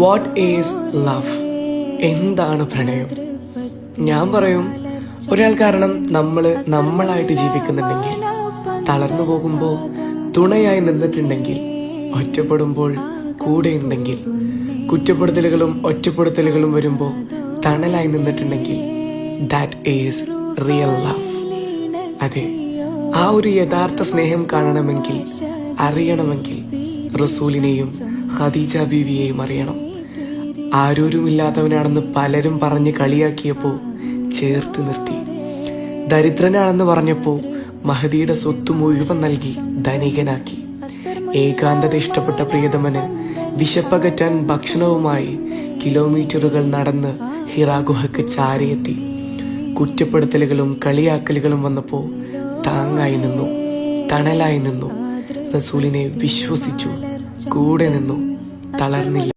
What is love? എന്താണ് പ്രണയം? ഞാൻ പറയും, ഒരാൾ കാരണം നമ്മളായിട്ട് ജീവിക്കുന്നുണ്ടെങ്കിൽ, തളർന്നു പോകുമ്പോൾ തുണയായി നിന്നിട്ടുണ്ടെങ്കിൽ, ഒറ്റപ്പെടുമ്പോൾ കൂടെയുണ്ടെങ്കിൽ, കുറ്റപ്പെടുത്തലുകളും ഒറ്റപ്പെടുത്തലുകളും വരുമ്പോൾ തണലായി നിന്നിട്ടുണ്ടെങ്കിൽ, ദാറ്റ് ഈസ് റിയൽ ലവ്. അതെ, ആ ഒരു യഥാർത്ഥ സ്നേഹം കാണണമെങ്കിൽ, അറിയണമെങ്കിൽ റസൂലിനെയും ഖദീജ ബീവിയെയും അറിയണം. ആരോരുമില്ലാത്തവനാണെന്ന് പലരും പറഞ്ഞ് കളിയാക്കിയപ്പോൾ ചേർത്ത് നിർത്തി. ദരിദ്രനാണെന്ന് പറഞ്ഞപ്പോൾ മഹദിയുടെ സ്വത്ത് മുഴുവൻ നൽകി ധനികനാക്കി. ഏകാന്തത ഇഷ്ടപ്പെട്ട പ്രിയതമന് വിശപ്പകറ്റാൻ ഭക്ഷണവുമായി കിലോമീറ്ററുകൾ നടന്ന് ഹിറാ ഗുഹയ്ക്ക് ചാരിയെത്തി. കുറ്റപ്പെടുത്തലുകളും കളിയാക്കലുകളും വന്നപ്പോൾ താങ്ങായി നിന്നു, തണലായി നിന്നു, റസൂലിനെ വിശ്വസിച്ചു, കൂടെ നിന്നു, തളർന്നില്ല.